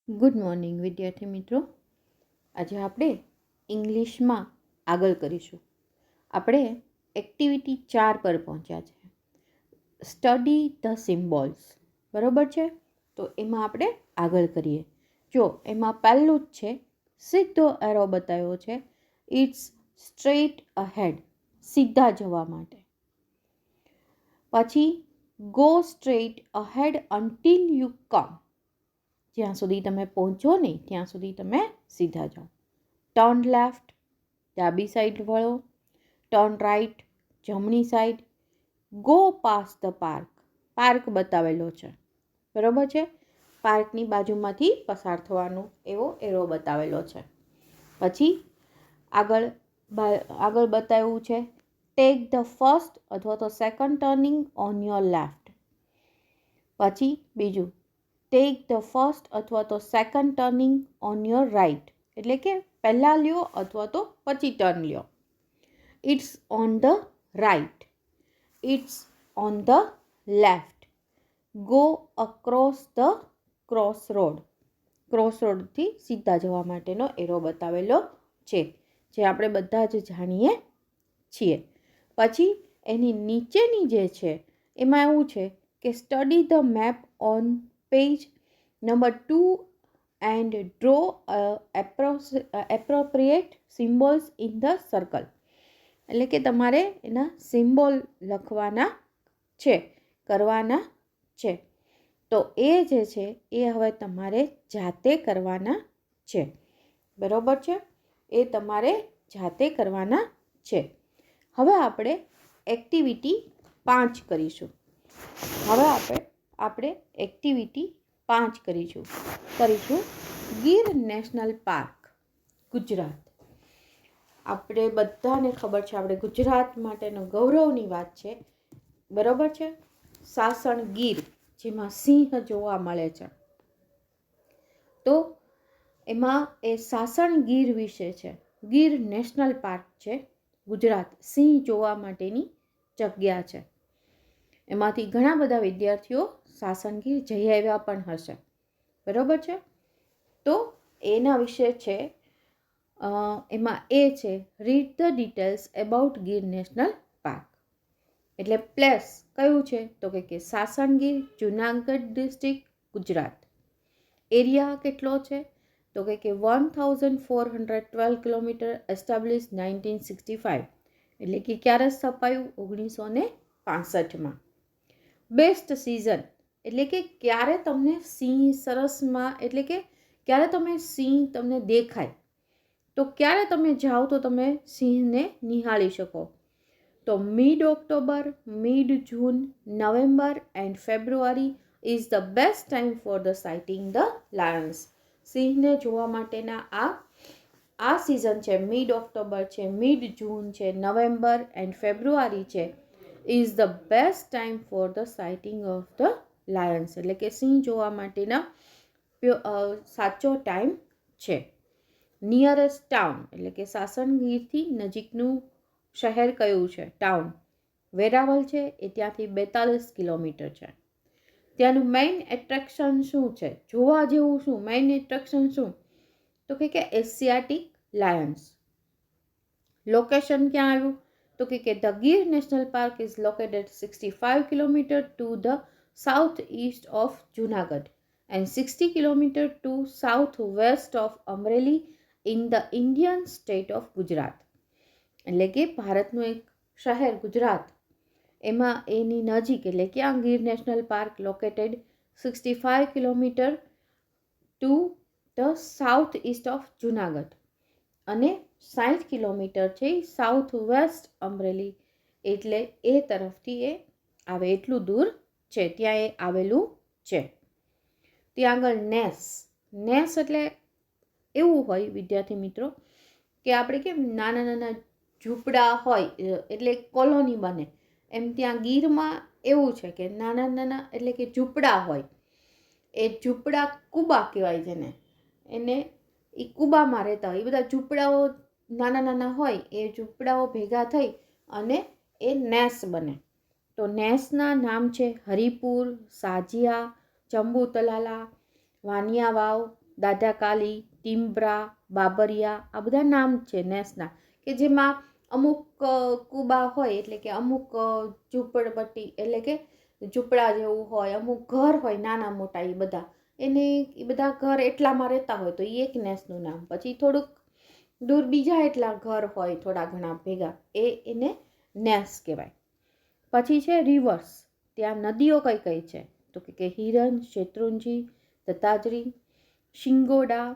Good morning વિદ્યાર્થી મિત્રો. આજે આપણે ઇંગ્લિશમાં આગળ કરીશું. આપણે એક્ટિવિટી 4 પર પહોંચ્યા છે. Study the symbols. બરાબર છે? તો એમાં આપણે આગળ કરીએ. જો એમાં પહેલું જ છે, સીધો એરો બતાવ્યો છે. ઇટ્સ સ્ટ્રેટ અહેડ, સીધા જવા માટે. પછી go straight ahead until you come, જ્યાં સુધી તમે પહોંચો નહીં ત્યાં સુધી તમે સીધા જાઓ. ટર્ન લેફ્ટ, ડાબી સાઈડ વળો. ટર્ન રાઈટ, જમણી side. Go pass the park, park બતાવેલો છે. બરાબર છે? પાર્કની બાજુમાંથી પસાર થવાનો એવો એરો બતાવેલો છે. પછી આગળ બતાવ્યું છે, ટેક ધ ફર્સ્ટ અથવા તો second turning on your left. પછી બીજું, ટેક ધ ફર્સ્ટ અથવા તો second turning on your right, એટલે કે પહેલાં લ્યો અથવા તો પછી ટર્ન લ્યો. It's on the right, it's on the left. Go across the cross road, cross રોડથી સીધા જવા માટેનો એરો બતાવેલો છે, જે આપણે બધા જ જાણીએ છીએ. પછી એની નીચેની જે છે એમાં એવું છે કે study the map on page number 2 and draw appropriate symbols in the circle. એટલે કે તમારે એના સિમ્બોલ લખવાના છે, કરવાના છે. તો એ જે છે એ હવે તમારે જાતે કરવાના છે. બરાબર છે? એ તમારે જાતે કરવાના છે. હવે આપણે એક્ટિવિટી 5 કરીશું. હવે આપણે એક્ટિવિટી 5 કરીશું. Gir national park, Gujarat. આપણે બધાને ખબર છે, આપણે ગુજરાત માટેનો ગૌરવની વાત છે. બરાબર છે? સાસણ ગીર, જેમાં સિંહ જોવા મળે છે. તો એમાં એ સાસણ ગીર વિશે છે. ગીર નેશનલ પાર્ક છે ગુજરાત, સિંહ જોવા માટેની જગ્યા છે. એમાંથી ઘણા બધા વિદ્યાર્થીઓ સાસણ ગીર જઈ આવ્યા પણ હશે. બરાબર છે? તો એના વિશે છે, એમાં એ છે, read the details about Gir national park. એટલે પ્લેસ કયું છે તો કે સાસણ ગીર, જુનાગઢ ડિસ્ટ્રિક્ટ, ગુજરાત. એરિયા કેટલો છે તો કે 1412 કિલોમીટર, એસ્ટાબ્લિશ 1965. એટલે કે ક્યારે સ્થપાયું? 1965માં. બેસ્ટ સિઝન, એટલે કે ક્યારે તમને સિંહ સરસમાં, એટલે કે ક્યારે તમે સિંહ તમને દેખાય, તો ક્યારે તમે જાઓ તો તમે સિંહને નિહાળી શકો. તો mid October, mid June, November and February is the best time for the sighting the Lions. સિંહને જોવા માટેના આ સિઝન છે. મિડ ઓક્ટોબર છે, મિડ જૂન છે, નવેમ્બર એન્ડ ફેબ્રુઆરી છે. Is the best time for the sighting of the Lions, એટલે કે સિંહ જોવા માટેના સાચો ટાઈમ છે. નિયરેસ્ટ ટાઉન, એટલે કે સાસણ ગીરથી નજીકનું શહેર કયું છે? ટાઉન વેરાવળ છે. એ ત્યાંથી 42 કિલોમીટર છે. ત્યાંનું મેઇન એટ્રેક્શન શું છે? જોવા જેવું શું મેઇન એટ્રેક્શન શું? તો કે એશિયાટિક લાયન્સ. લોકેશન ક્યાં આવ્યું? તો કે the Gir national park is located 65 kilometre to the south east of Junagadh and 60 kilometre to south west of Amreli in the Indian state of Gujarat. એટલે કે ભારતનું એક શહેર ગુજરાત, એમાં એની નજીક, એટલે ક્યાં Gir national park located 65 kilometre to the south east of Junagadh અને 60 કિલોમીટર છે સાઉથ વેસ્ટ અમરેલી, એટલે એ તરફથી એ આવે એટલું દૂર છે, ત્યાં એ આવેલું છે. ત્યાં આગળ નેસ એટલે એવું હોય વિદ્યાર્થી મિત્રો કે આપણે કેમ નાના નાના ઝૂંપડા હોય, એટલે કોલોની બને, એમ ત્યાં ગીરમાં એવું છે કે નાના નાના એટલે કે ઝૂંપડા હોય. એ ઝૂંપડા કુબા કહેવાય જેને, એને એ કુબામાં રહેતા હોય. એ બધા ઝૂંપડાઓ નાના નાના હોય, એ ઝૂંપડાઓ ભેગા થઈ અને એ નેસ બને. તો નેસના નામ છે હરિપુર, સાજિયા, ચંબુ તલાલા, વાનિયા વાવ, દાદાકાલી, ટિમ્બ્રા, બાબરિયા, આ બધા નામ છે નેસના, કે જેમાં અમુક કુબા હોય, એટલે કે અમુક ઝૂંપડપટ્ટી, એટલે કે ઝૂંપડા જેવું હોય, અમુક ઘર હોય નાના મોટા, એ બધા એ બધા ઘર એટલામાં રહેતા હોય તો એ એક નેસનું નામ. પછી થોડુંક દૂર બીજા એટલા ઘર હોય થોડા ઘણા ભેગા, એને નેસ કહેવાય. પછી છે રિવર્સ, ત્યાં નદીઓ કઈ કઈ છે તો કે હિરન, શેત્રુંજી, દત્તાત્રી, શિંગોડા,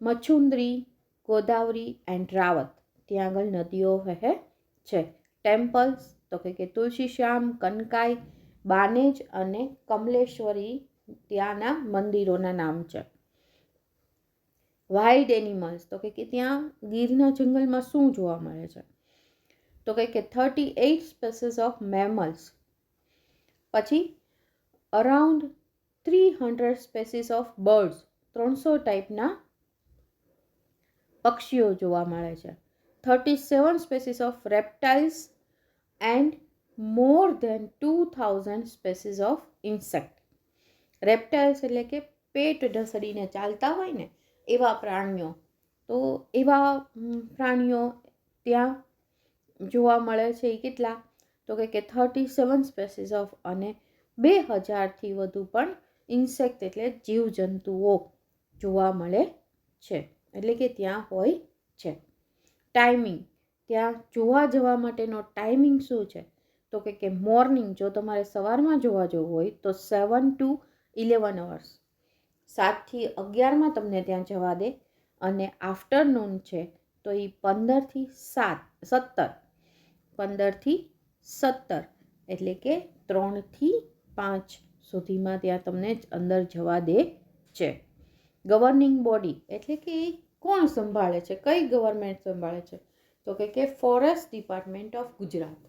મચુંદરી, ગોદાવરી એન્ડ રાવત, ત્યાં આગળ નદીઓ વહે છે. ટેમ્પલ્સ તો કે તુલસીશ્યામ, કનકાઈ, બાનેજ અને કમલેશ્વરી ત્યાંના મંદિરોના નામ છે. વાઇલ્ડ એનિમલ્સ તો કે ત્યાં ગીરના જંગલમાં શું જોવા મળે છે તો કે 38 સ્પીસીસ ઓફ મેમલ્સ. પછી અરાઉન્ડ 300 સ્પીસીસ ઓફ બર્ડ્સ, 300 ટાઈપના પક્ષીઓ જોવા મળે છે. 37 species of reptiles and more than 2000 species of insect. Reptiles એટલે કે પેટ ઢસડીને ચાલતા હોય ને એવા પ્રાણીઓ, તો એવા પ્રાણીઓ ત્યાં જોવા મળે છે. એ કેટલા તો કે 37 સ્પીસીસ ઓફ, અને 2000થી વધુ પણ ઇન્સેક્ટ એટલે જીવજંતુઓ જોવા મળે છે, એટલે કે ત્યાં હોય છે. ટાઈમિંગ, ત્યાં જોવા જવા માટેનો ટાઈમિંગ શું છે તો કે મોર્નિંગ, જો તમારે સવારમાં જોવા જવું હોય તો 7 to 11 અવર્સ, 7થી 11માં તમને ત્યાં જવા દે. અને આફ્ટરનૂન છે તો એ 15થી 17, 15થી 17 એટલે કે 3થી 5 સુધીમાં ત્યાં તમને અંદર જવા દે છે. ગવર્નિંગ બોડી એટલે કે એ કોણ સંભાળે છે, કઈ ગવર્મેન્ટ સંભાળે છે તો કે ફોરેસ્ટ ડિપાર્ટમેન્ટ ઓફ ગુજરાત.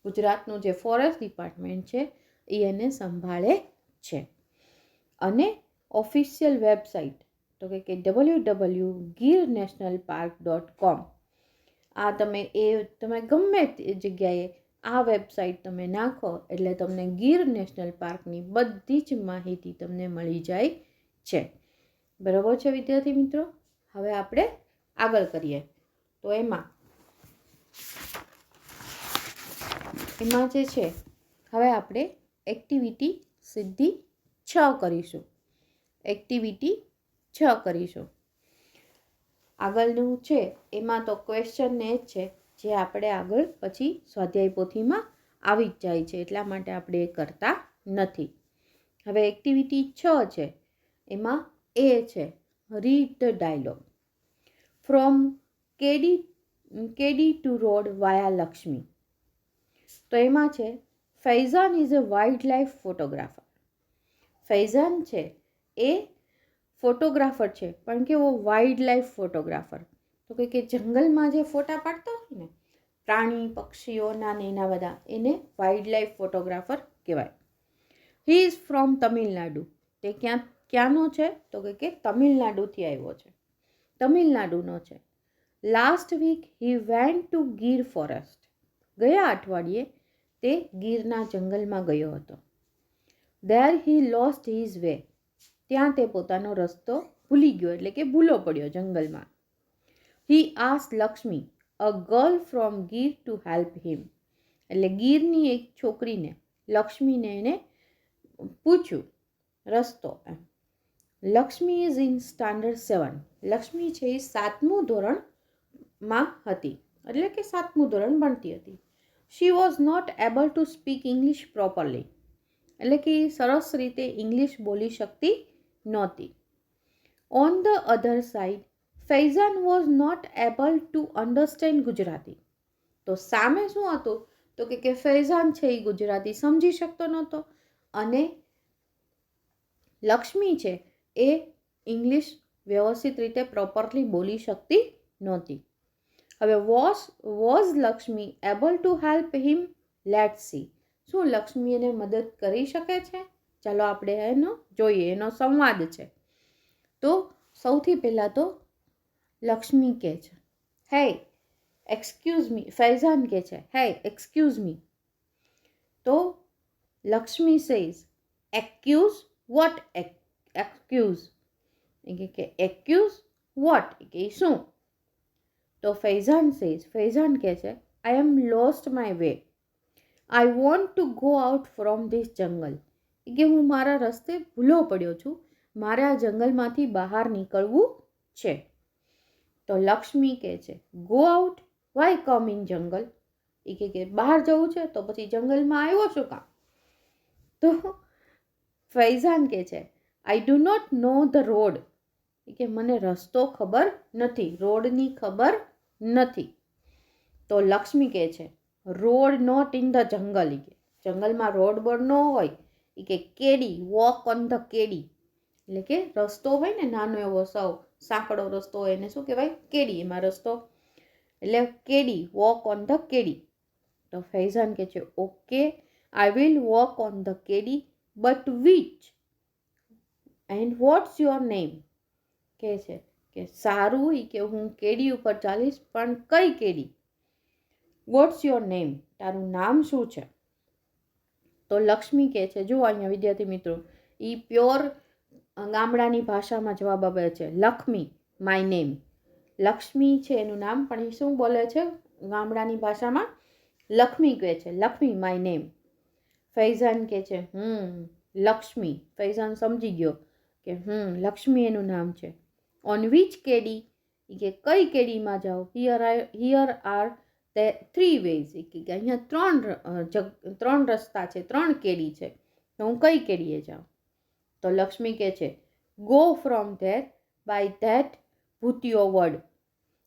ગુજરાતનું જે ફોરેસ્ટ ડિપાર્ટમેન્ટ છે એ એને સંભાળે છે. અને ઓફિશિયલ વેબસાઇટ તો કે www.girnationalpark.com. આ તમે ગમે તે જગ્યાએ આ વેબસાઇટ તમે નાખો એટલે તમને ગીર નેશનલ પાર્કની બધી જ માહિતી તમને મળી જાય છે. બરાબર છે વિદ્યાર્થી મિત્રો? હવે આપણે આગળ કરીએ. તો એમાં જે છે, હવે આપણે એક્ટિવિટી સીધી 6 કરીશું. એક્ટિવિટી 6 કરીશું. આગળનું છે એમાં તો ક્વેશ્ચન ને જ છે, જે આપણે આગળ પછી સ્વાધ્યાય પોથીમાં આવી જ જાય છે, એટલા માટે આપણે એ કરતા નથી. હવે એક્ટિવિટી 6 છે, એમાં એ છે read the dialogue from kedi to road via Lakshmi. તો એમાં છે Faizan is a wild life photographer. Faizan છે એ ફોટોગ્રાફર છે, પણ કેવો વાઇલ્ડ લાઈફ ફોટોગ્રાફર, તો કે જંગલમાં જે ફોટા પાડતા હોય ને પ્રાણી પક્ષીઓના ને એના બધા, એને વાઇલ્ડ લાઈફ ફોટોગ્રાફર કહેવાય. He is from Tamil Nadu. તે ક્યાંનો છે તો કે તમિલનાડુથી આવ્યો છે, તમિલનાડુનો છે. Last week he went to Gir forest. ગયા અઠવાડિયે તે ગીરના જંગલમાં ગયો હતો. There he lost his way. ત્યાં તે પોતાનો રસ્તો ભૂલી ગયો, એટલે કે ભૂલો પડ્યો જંગલમાં. He asked Lakshmi a girl from Gir to help him. એટલે ગીરની એક છોકરીને, લક્ષ્મીને એને પૂછ્યું રસ્તો એમ. Lakshmi is in standard 7. Lakshmi છે એ 7મું ધોરણમાં હતી, એટલે કે 7મું ધોરણ ભણતી હતી. She was not able to speak English properly. એટલે કે સરસ રીતે ઇંગ્લિશ બોલી શકતી નહોતી. On the other side Faizan was not able to understand Gujarati. તો સામે શું હતું તો કે ફૈઝાન છે એ ગુજરાતી સમજી શકતો નહોતો, અને લક્ષ્મી છે એ ઇંગ્લિશ વ્યવસ્થિત રીતે પ્રોપરલી બોલી શકતી નહોતી. હવે was Lakshmi able to help him? Let's see. શું લક્ષ્મી એને મદદ કરી શકે છે? ચાલો આપણે એનો જોઈએ, એનો સંવાદ છે. તો સૌથી પહેલાં તો લક્ષ્મી કહે છે હે એક્સક્યુઝ મી. ફૈઝાન કહે છે હે એક્સક્યુઝ મી. તો Lakshmi says excuse. What excuse? એ કે એક્યુઝ વોટ, કે શું? તો ફૈઝાન કહે છે I am lost my way, I want to go out from this jungle, કે હું મારા રસ્તે ભૂલો પડ્યો છું, મારે આ જંગલમાંથી બહાર નીકળવું છે. તો લક્ષ્મી કહે છે go out, why come in jungle, એ કે બહાર જવું છે તો પછી જંગલમાં આવ્યો છું કામ? તો ફૈઝાન કહે છે I do not know the road, કે મને રસ્તો ખબર નથી, રોડની ખબર નથી. તો લક્ષ્મી કહે છે રોડ નોટ ઇન ધ જંગલ, કે જંગલમાં રોડ બોર્ડ ન હોય, એ કે કેડી, વોક ઓન ધ કેડી, એટલે કે રસ્તો હોય ને નાનો એવો સાંકડો રસ્તો હોય એને શું કહેવાય? કેડી. એમાં રસ્તો એટલે કેડી, વોક ઓન ધ કેડી. તો ફૈઝાન કહે છે okay I will walk on the kedi, but which end what's your name, કહે છે કે સારું, કે હું કેડી ઉપર ચાલીશ, પણ કઈ કેડી? વોટ્સ યોર નેમ, તારું નામ શું છે? તો લક્ષ્મી કહે છે, જો અહીંયા વિદ્યાર્થી મિત્રો, એ પ્યોર ગામડાની ભાષામાં જવાબ આપે છે લક્ષ્મી, માય નેમ. લક્ષ્મી છે એનું નામ, પણ એ શું બોલે છે ગામડાની ભાષામાં? લક્ષ્મી કહે છે, લક્ષ્મી માય નેમ. ફૈઝાન કહે છે લક્ષ્મી. ફૈઝાન સમજી ગયો કે લક્ષ્મી એનું નામ છે. ઓન વિચ કેડી, કે કઈ કેડીમાં જાઓ? હિયર આર તે 3 વેઝ, કે અહીંયા ત્રણ રસ્તા છે, 3 કેડી છે, તો હું કઈ કેડીએ જાઉં? તો લક્ષ્મી કહે છે go from there by that bhutiyo વડ,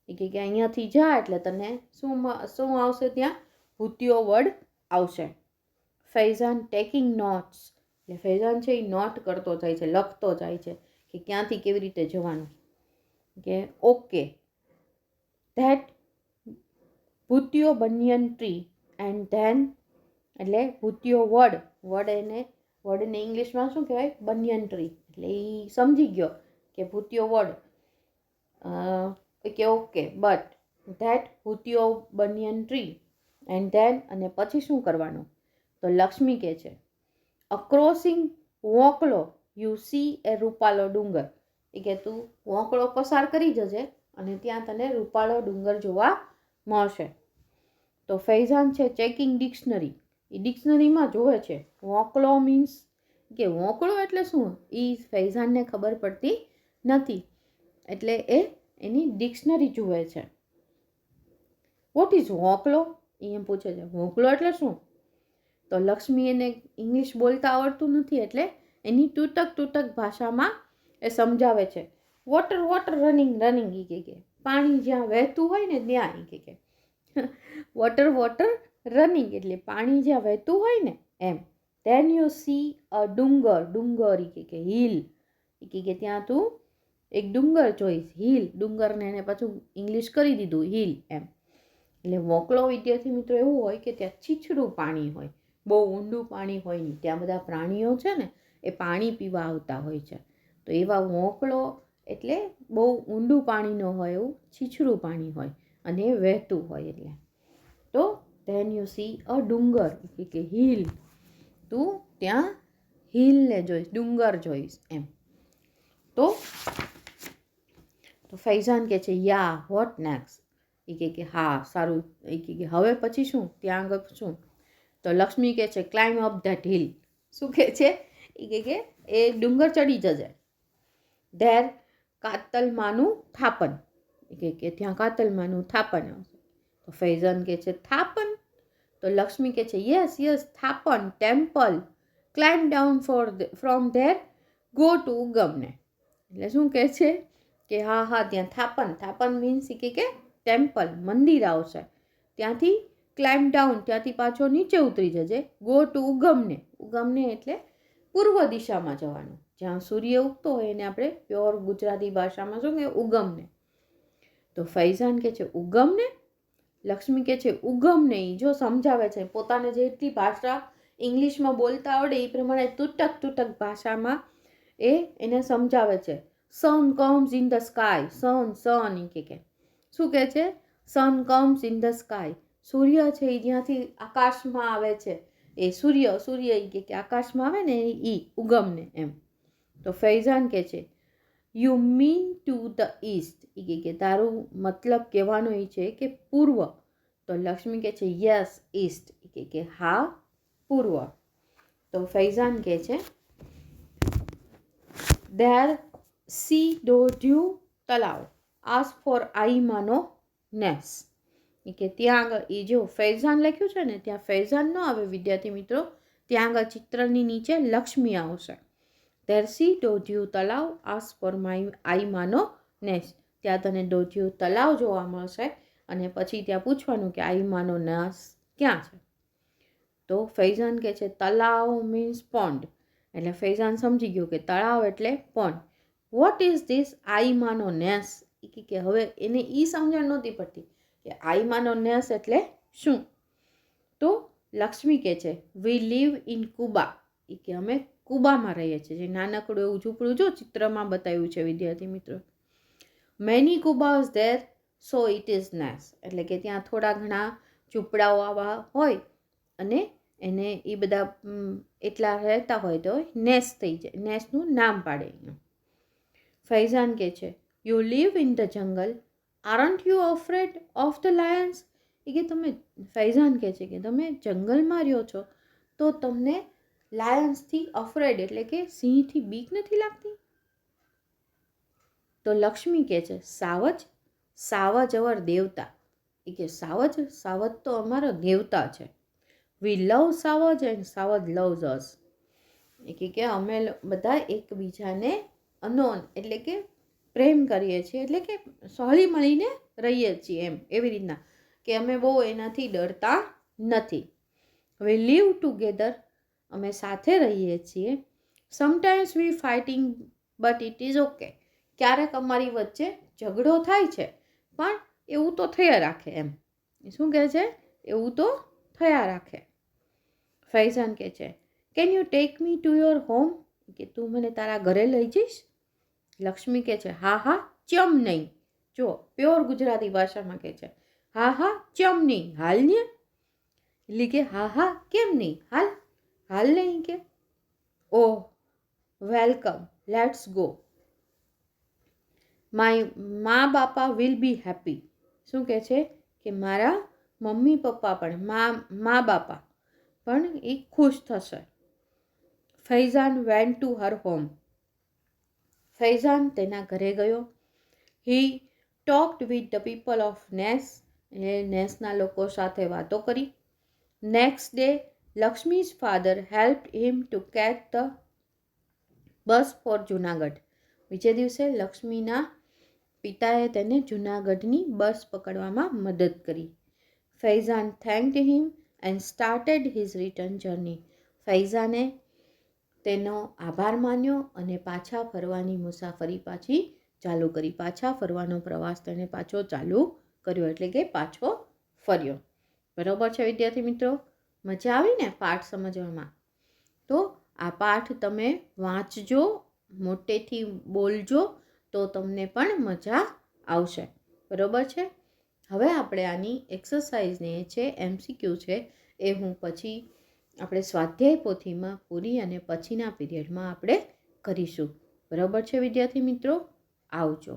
કે અહીંયાથી જા એટલે તને શું આવશે? ત્યાં ભૂતિયો વડ આવશે. ફૈઝાન ટેકિંગ નોટ્સ, એટલે ફૈઝાન છે એ નોટ કરતો જાય છે, લખતો જાય છે કે ક્યાંથી કેવી રીતે જવાનું. કે okay that bhutiyo banyan tree and then, એટલે ભૂતિયો વડને ઇંગ્લિશમાં શું કહેવાય? Banyan tree. એટલે એ સમજી ગયો કે ભૂતિયો વડ, કે okay but that bhutiyo banyan tree and then, અને પછી શું કરવાનું? તો લક્ષ્મી કહે છે અક્રોસિંગ વોંકલો યુ સી એ રૂપાલો ડુંગર, એ કે તું વોંકળો પસાર કરી જજે અને ત્યાં તને રૂપાળો ડુંગર જોવા મળશે. તો ફૈઝાન છે ચેકિંગ ડિક્શનરી, એ ડિક્શનરીમાં જોવે છે. વોંકળો મીન્સ કે વોંકળો એટલે શું? એ ફૈઝાનને ખબર પડતી નથી, એટલે એ એની ડિક્શનરી જુએ છે. વોટ ઇઝ વોંકળો, એ એમ પૂછે છે વોંકળો એટલે શું? તો લક્ષ્મી એને ઇંગ્લિશ બોલતા આવડતું નથી, એટલે એની તૂટક ભાષામાં એ સમજાવે છે. વોટર રનિંગ, એ કે પાણી જ્યાં વહેતું હોય ને ત્યાં, એ કે વોટર રનિંગ એટલે પાણી જ્યાં વહેતું હોય ને એમ. ધેન યુ સી અ ડુંગર, એ કે હિલ, એ કે ત્યાં તું એક ડુંગર જોઈશ, હિલ. ડુંગરને એને પાછું ઇંગ્લિશ કરી દીધું હિલ એમ. એટલે વોંકળો વિદ્યાર્થી મિત્રો એવું હોય કે ત્યાં છીછરું પાણી હોય, બહુ ઊંડું પાણી હોય નહીં. ત્યાં બધા પ્રાણીઓ છે ને એ પાણી પીવા આવતા હોય છે, તો એવા વોંકળો એટલે બહુ ઊંડું પાણી ન હોય, એવું છીછરું પાણી હોય અને વહેતું હોય. એટલે તો ધેન યુ સી અ ડુંગર, કે હિલ, તું ત્યાં હિલને જોઈશ, ડુંગર જોઈશ એમ. તો ફૈઝાન કહે છે યા વોટ નેક્સ્ટ, એ કે હા સારું, એ કે હવે પછી શું? ત્યાં આગળ શું? તો લક્ષ્મી કહે છે ક્લાઇમ્બ અપ ધેટ હિલ. શું કહે છે? એ કે એ ડુંગર ચડી જજે. ધેર કાતલમાનું થાપન, કે ત્યાં કાતલમાનું થાપન આવશે. તો ફૈઝાન કહે છે થાપન? તો લક્ષ્મી કહે છે yes Thapan, temple, climb down from there go to ઉગમને. એટલે શું કહે છે કે હા ત્યાં થાપન મીન્સ કે ટેમ્પલ, મંદિર આવશે, ત્યાંથી ક્લાઇમ્બ ડાઉન, ત્યાંથી પાછો નીચે ઉતરી જજે. ગો ટુ ઉગમને એટલે પૂર્વ દિશામાં જવાનું, જ્યાં સૂર્ય ઉગતો હોય એને આપણે પ્યોર ગુજરાતી ભાષામાં શું કહે? ઉગમને. તો ફૈઝાન કહે છે ઉગમને? લક્ષ્મી કહે છે ઉગમને. એ જો સમજાવે છે, પોતાને જેટલી ભાષા ઇંગ્લિશમાં બોલતા આવડે એ પ્રમાણે તૂટક ભાષામાં એને સમજાવે છે. સન કમ્સ ઇન ધ સ્કાય, સન, એ કે શું કહે છે? સન કમ્સ ઇન ધ સ્કાય, સૂર્ય છે એ જ્યાંથી આકાશમાં આવે છે, એ સૂર્ય એ કે આકાશમાં આવે ને એ ઉગમને એમ. તો ફૈઝાન કહે છે you mean to the east, એ કે તારું મતલબ કહેવાનો એ છે કે પૂર્વ. તો લક્ષ્મી કહે છે યસ ઈસ્ટ, એ કે હા પૂર્વ. તો ફૈઝાન કહે છે દેર સી ડોઢ્યુ તલાવ આસ ફોર આઈમાનો નેસ, એ કે ત્યાં આગળ એ જો ફૈઝાન લખ્યું છે ને ત્યાં ફૈઝાન ન આવે વિદ્યાર્થી મિત્રો, ત્યાં આગળ ચિત્રની નીચે લક્ષ્મી આવશે. દેર સી ડોઢ્યુ તલાવ આસ ફોર આઈમાનો નેસ, ત્યાં તને ડોઢ્યુ તલાવ જોવા મળશે અને પછી ત્યાં પૂછવાનું કે આઈમાનો નેસ ક્યાં છે. તો ફૈઝાન કહે છે તલાવ મીન્સ પોન્ડ, એટલે ફૈઝાન સમજી ગયો કે તળાવ એટલે પોન્ડ. વોટ ઇઝ ધીસ આઈમાનો નેસ, કે હવે એને એ સમજણ નહોતી પડતી કે આઈમાનો નેસ એટલે શું. તો લક્ષ્મી કહે છે વી લીવ ઇન કુબા, એ કે અમે કુબામાં રહીએ છીએ. જે નાનકડું એવું ઝૂંપડું જો ચિત્રમાં બતાવ્યું છે વિદ્યાર્થી મિત્રો. મેની કુબાઝ there so it is Nes, એટલે કે ત્યાં થોડા ઘણા ઝૂંપડાઓ આવા હોય અને એને એ બધા એટલા રહેતા હોય તો નેસ થઈ જાય, નેસનું નામ પાડે. ફૈઝાન કહે છે you live in the jungle aren't you afraid of the lions, એ કે તમે, ફૈઝાન કહે છે કે તમે જંગલમાં રહ્યો છો તો તમને લાયન્સથી અફ્રેડ એટલે કે સિંહથી બીક નથી લાગતી. તો લક્ષ્મી કહે છે સાવજ, સાવજ અવર દેવતા, એ કે સાવજ, સાવજ તો અમારો દેવતા છે. વી લવ સાવજ એન્ડ સાવજ લવ્સ અસ, એ કે અમે બધા એકબીજાને અનોન એટલે કે પ્રેમ કરીએ છીએ, એટલે કે હળી મળીને રહીએ છીએ એમ, એવી રીતના કે અમે બહુ એનાથી ડરતા નથી. વી લીવ ટુગેધર, અમે સાથે રહીએ છીએ. Sometimes we fighting but it is okay, ક્યારેક અમારી વચ્ચે ઝઘડો થાય છે પણ એવું તો થયા રાખે એમ. શું કહે છે? એવું તો થયા રાખે. ફૈઝાન કહે છે can you take me to your home, કે તું મને તારા ઘરે લઈ જઈશ. લક્ષ્મી કહે છે હા હા ચમ નહીં. જો પ્યોર ગુજરાતી ભાષામાં કહે છે હા હા ચમ નહીં, હાલ ને. એટલે કે હા હા કેમ નહીં, હાલ, હાલ નહીં કે. ઓહ વેલકમ, લેટ્સ ગો. માય મા બાપા વિલ બી હેપી. શું કહે છે કે મારા મમ્મી પપ્પા પણ, મા બાપા પણ એ ખુશ થશે. Faizan went to her home, Faizan તેના ઘરે ગયો. He talked with the people of Nes, એ નેસના લોકો સાથે વાતો કરી. Next day Lakshmi's father helped him to catch the bus for Junagadh. બીજે દિવસે લક્ષ્મીના પિતાએ તેને જુનાગઢની બસ પકડવામાં મદદ કરી. Faizan thanked him and started his return journey. ફૈઝાને તેનો આભાર માન્યો અને પાછા ફરવાની મુસાફરી પાછી ચાલુ કરી. પાછા ફરવાનો પ્રવાસ તેને પાછો ચાલુ કર્યો, એટલે કે પાછો ફર્યો. બરાબર છે વિદ્યાર્થી મિત્રો? મજા આવી ને પાઠ સમજવામાં? તો આ પાઠ તમે વાંચજો, મોટેથી બોલજો તો તમને પણ મજા આવશે. બરાબર છે? હવે આપણે આની એક્સરસાઇઝને છે MCQ છે એ હું પછી આપણે સ્વાધ્યાય પોથીમાં પૂરી અને પછીના પીરિયડમાં આપણે કરીશું. બરાબર છે વિદ્યાર્થી મિત્રો? આવજો.